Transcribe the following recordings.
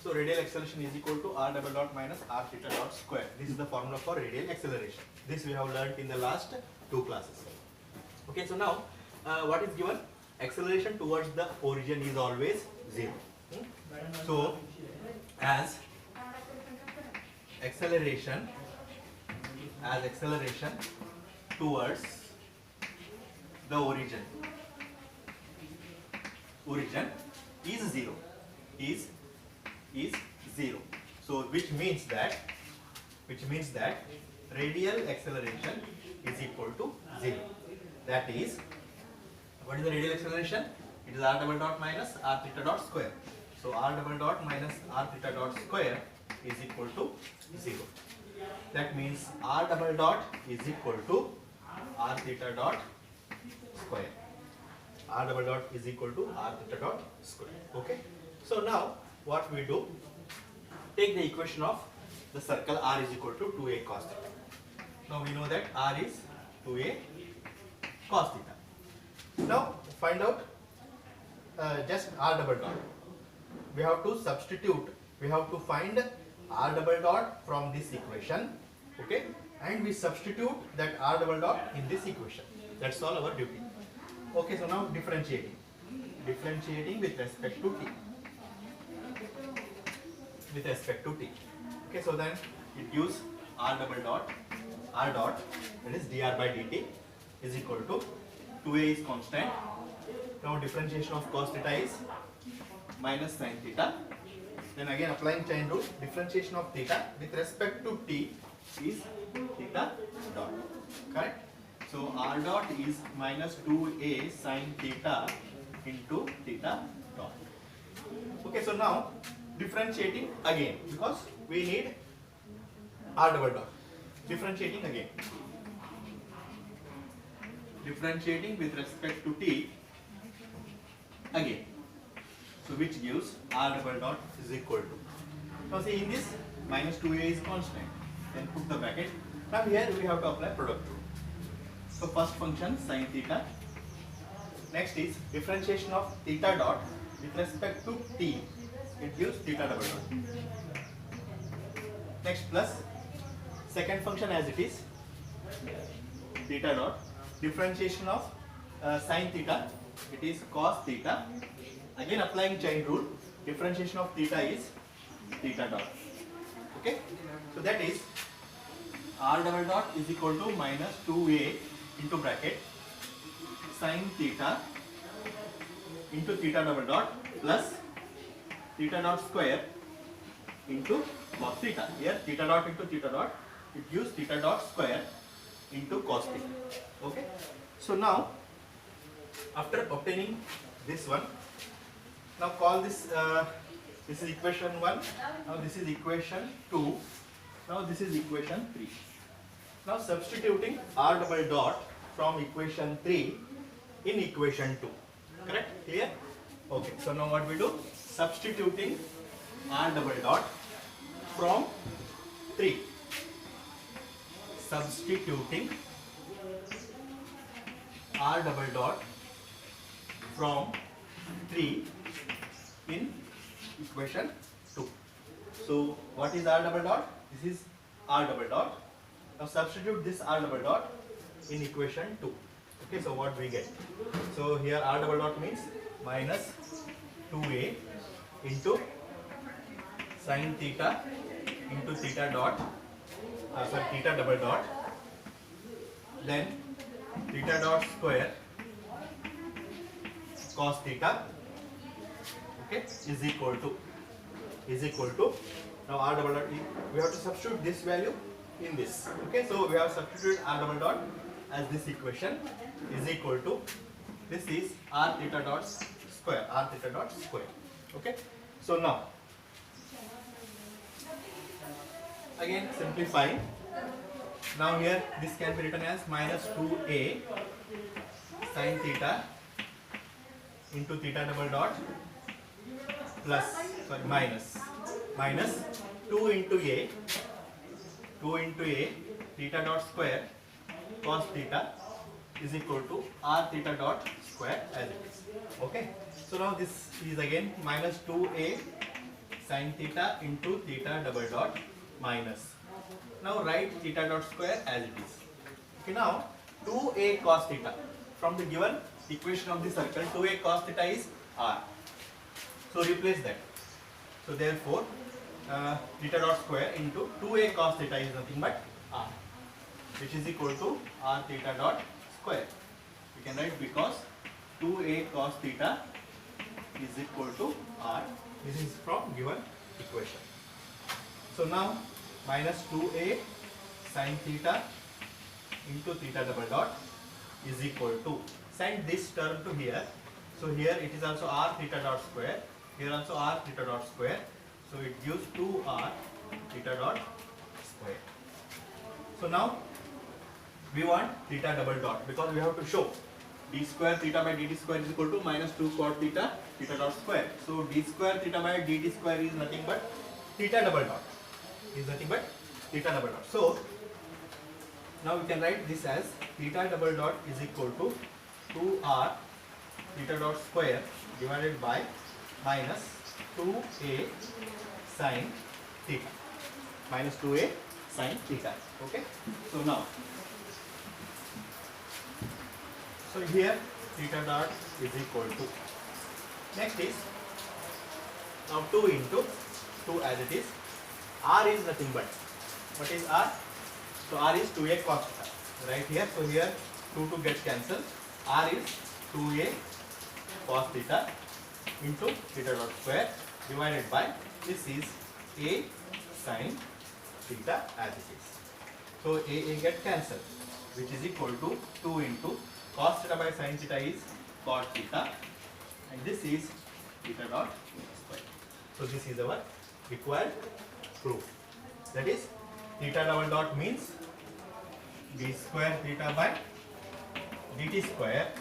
So radial acceleration is equal to r double dot minus r theta dot square. This is the formula for radial acceleration. This we have learnt in the last two classes. Okay, so now what is given? Acceleration towards the origin is always 0. So as acceleration towards the origin is 0, is 0. So which means that radial acceleration is equal to 0. That is, what is the radial acceleration? It is r double dot minus r theta dot square. So r double dot minus r theta dot square is equal to 0. That means r double dot is equal to r theta dot square. R double dot is equal to r theta dot square. Okay. So now what we do? Take the equation of the circle r is equal to 2a cos theta. Now we know that r is 2a cos theta. Now find out just r double dot. We have to substitute. We have to find r double dot from this equation. Okay, and we substitute that r double dot in this equation. That's all our duty. Okay, so now differentiating with respect to t. Okay, so then it gives r double dot, r dot, that is dr by dt is equal to 2a is constant. Now differentiation of cos theta is minus sin theta. Then again applying chain rule, differentiation of theta with respect to t is theta dot. Correct? So r dot is minus 2a sin theta into theta dot. Okay, so now differentiating again because we need r double dot. Differentiating again. Differentiating with respect to t again. So which gives r double dot is equal to. Now see in this minus 2a is constant. Then put the bracket. Now here we have to apply product rule. So first function sin theta. Next is differentiation of theta dot with respect to t. It gives theta double dot. Next plus second function as it is theta dot. Differentiation of sin theta. It is cos theta. Again applying chain rule. Differentiation of theta is theta dot. Okay. So that is r double dot is equal to minus 2a into bracket sin theta into theta double dot plus theta dot square into cos theta. Here theta dot into theta dot, it gives theta dot square into cos theta. Okay. So now after obtaining this one, now call this this is equation 1. Now this is equation 2. Now this is equation 3. Now substituting r double dot from equation 3 in equation 2. Correct? Clear? Okay. So now what we do? Substituting r double dot from 3. Substituting r double dot from 3 in equation 2. So what is r double dot? This is r double dot. Now substitute this r double dot in equation 2. Okay, so what we get? So here r double dot means minus 2a into sin theta into theta dot, theta double dot, then theta dot square cos theta, okay, is equal to now r double dot, we have to substitute this value in this. Okay, so we have substituted r double dot as this equation is equal to, this is r theta dot square, okay. So now again simplifying. Now here this can be written as minus 2a sin theta into theta double dot plus, sorry, minus 2 into a theta dot square cos theta is equal to r theta dot square as it is. Okay. So now this is again minus 2a sine theta into theta double dot minus. Now write theta dot square as it is. Okay, now 2a cos theta. From the given equation of the circle, 2a cos theta is r. So replace that. So therefore, theta dot square into 2a cos theta is nothing but r, which is equal to r theta dot square. We can write because 2a cos theta is equal to r. This is from given equation. So now minus 2a sin theta into theta double dot is equal to, send this term to here. So here it is also r theta dot square, here also r theta dot square. So it gives 2r theta dot square. So now we want theta double dot because we have to show d square theta by dt square is equal to minus 2 cot theta theta dot square. So d square theta by dt square is nothing but theta double dot. Is nothing but theta double dot. So now we can write this as theta double dot is equal to 2r theta dot square divided by minus 2a sin theta. Minus 2a sin theta. Okay. So now, so here theta dot is equal to, next is now 2 into 2 as it is. R is nothing but, what is R? So R is 2a cos theta. Right here, so here 2 to get cancelled. R is 2a cos theta into theta dot square divided by, this is a sin theta as it is. So a get cancelled, which is equal to 2 into cos theta by sin theta is cot theta, and this is theta dot square. So this is our required proof. That is, theta double dot means d square theta by dt square.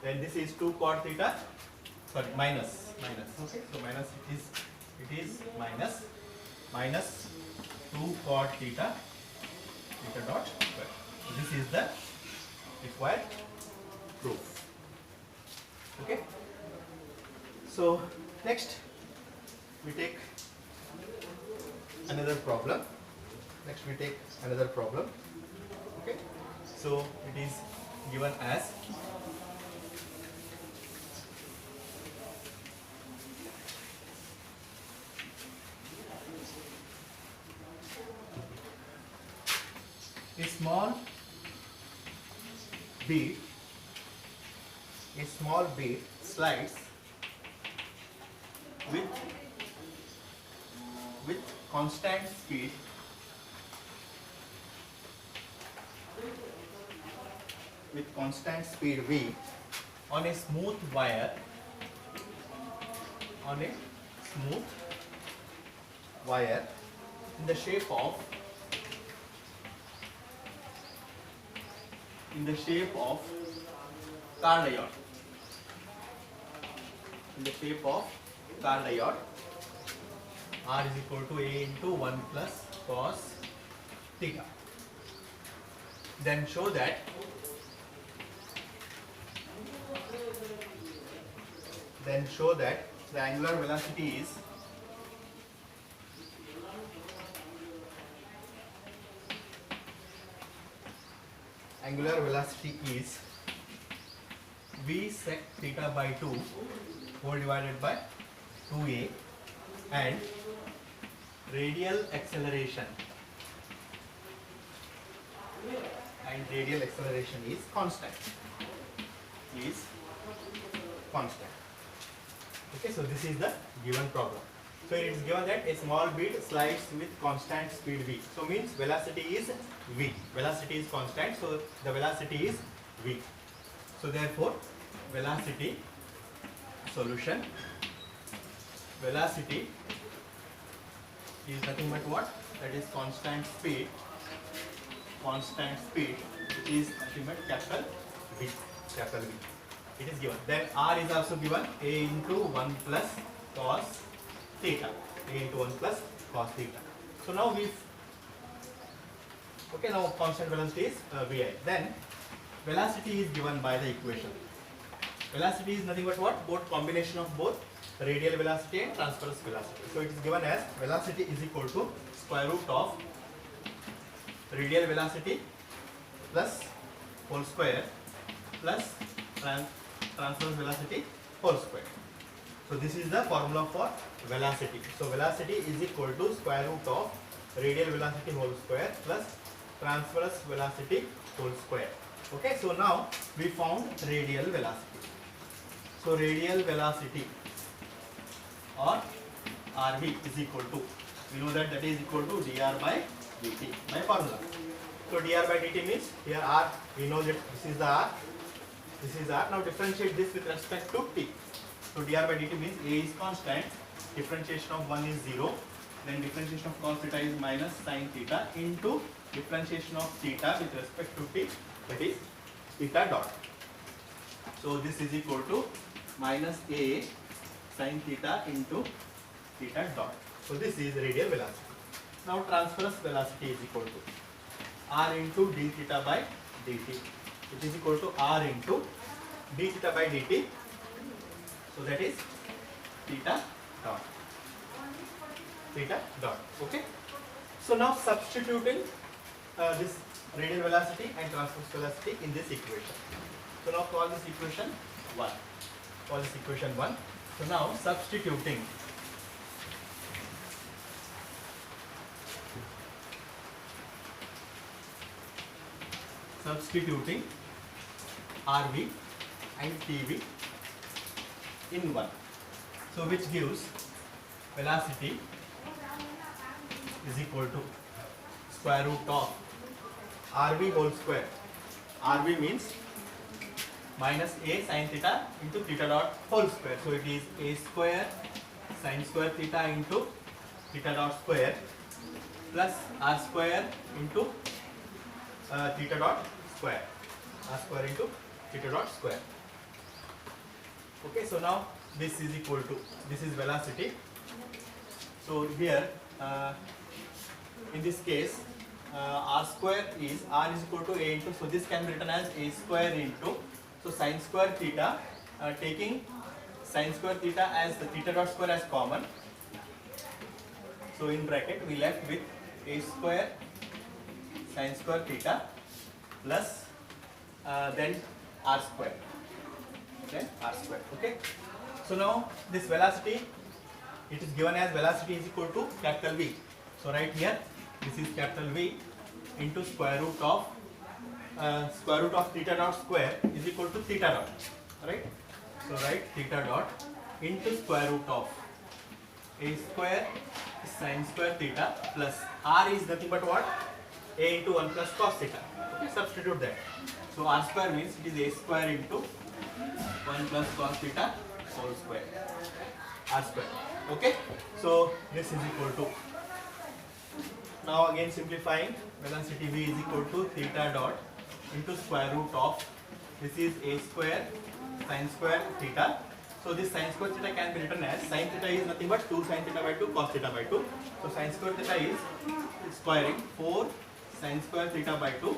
Then this is 2 cot theta. Sorry, minus. Okay, so minus it is minus 2 cot theta dot square. So this is the required proof. Okay. So next we take another problem. Okay. So it is given as a small bead slides with constant speed v on a smooth wire in the shape of car diode. R is equal to a into 1 plus cos theta. Then show that the angular velocity is v sec theta by 2 whole divided by 2a, and radial acceleration is constant. Okay, so this is the given problem. So it is given that a small bead slides with constant speed v. So means velocity is v. Velocity is constant, so the velocity is v. So therefore, velocity is nothing but what? That is constant speed is nothing but capital V. It is given. Then R is also given, a into 1 plus cos theta. So now now constant velocity is vi. Then velocity is given by the equation. Velocity is nothing but what? Both combination of both radial velocity and transverse velocity. So it is given as velocity is equal to square root of radial velocity plus whole square plus transverse velocity whole square. So this is the formula for velocity. So velocity is equal to square root of radial velocity whole square plus transverse velocity whole square. Okay, so now we found radial velocity. So radial velocity or RV is equal to, we know that is equal to dr by dt by formula. So dr by dt means here r, we know that this is the r, this is r. Now differentiate this with respect to t. So dr by dt means a is constant, differentiation of 1 is 0, then differentiation of cos theta is minus sin theta into differentiation of theta with respect to t, that is theta dot. So this is equal to minus a sin theta into theta dot. So this is radial velocity. Now transverse velocity is equal to r into d theta by dt. It is equal to r into d theta by dt. So that is theta dot. Theta dot. Okay. So now substituting this radial velocity and transverse velocity in this equation. So now call this equation 1. Call this equation 1. So now substituting RV and TV in 1. So which gives velocity is equal to square root of RV whole square. RV means minus a sin theta into theta dot whole square. So it is a square sin square theta into theta dot square plus r square into theta dot square. R square into theta dot square. Okay, so now this is equal to, this is velocity. So here in this case r square is, r is equal to a into, so this can be written as a square into, so sin square theta, taking sin square theta as the theta dot square as common. So in bracket we left with a square sin square theta plus then r square. Okay, r square. Okay. So now this velocity, it is given as velocity is equal to capital V. So right here, this is capital V into square root of theta dot square is equal to theta dot. Right? So write theta dot into square root of a square sin square theta plus r is nothing but what? A into 1 plus cos theta. Okay, substitute that. So r square means it is a square into 1 plus cos theta whole square. R square. Okay. So this is equal to, now again simplifying, velocity V is equal to theta dot into square root of, this is a square sin square theta. So this sin square theta can be written as, sin theta is nothing but 2 sin theta by 2 cos theta by 2. So sin square theta is squaring 4 sin square theta by 2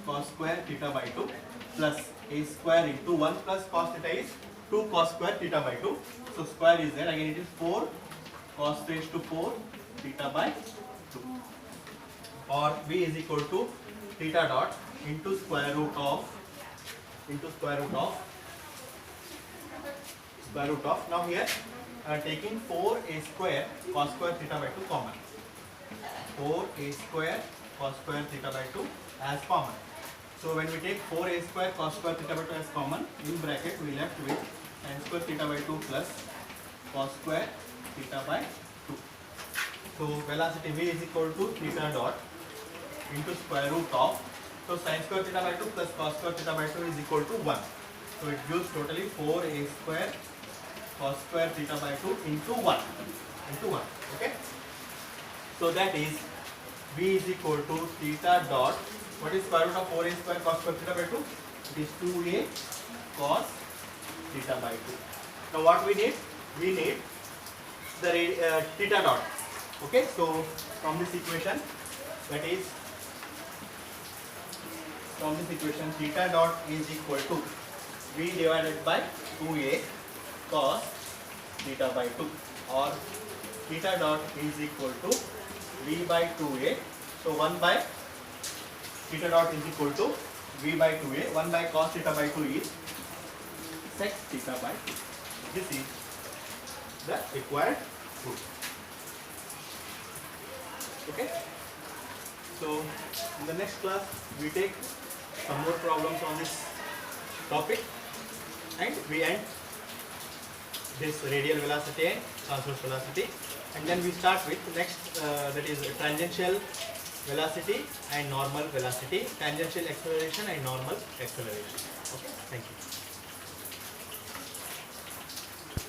cos square theta by 2 plus a square into 1 plus cos theta is 2 cos square theta by 2. So square is there, again it is 4 cos raised to 4 theta by 2. Or V is equal to theta dot into square root of now here taking 4a square cos square theta by 2 common. 4a square cos square theta by 2 as common. So when we take 4a square cos square theta by 2 as common, in bracket we left with sin square theta by 2 plus cos square theta by 2. So velocity V is equal to theta dot into square root of, so sin square theta by 2 plus cos square theta by 2 is equal to 1. So it gives totally 4a square cos square theta by 2 into 1. Okay. So that is V is equal to theta dot, what is square root of 4a square cos square theta by 2? It is 2a cos theta by 2. Now what we need? We need the theta dot. Okay, so from this equation, that is, from this equation theta dot is equal to V divided by 2a cos theta by 2, or theta dot is equal to v by 2a. So 1 by theta dot is equal to v by 2a. 1 by cos theta by 2 is sec theta by 2. This is the required rule. Okay. So in the next class we take some more problems on this topic, and we end this radial velocity and transverse velocity, and then we start with next, that is tangential velocity and normal velocity, tangential acceleration and normal acceleration. Okay, thank you.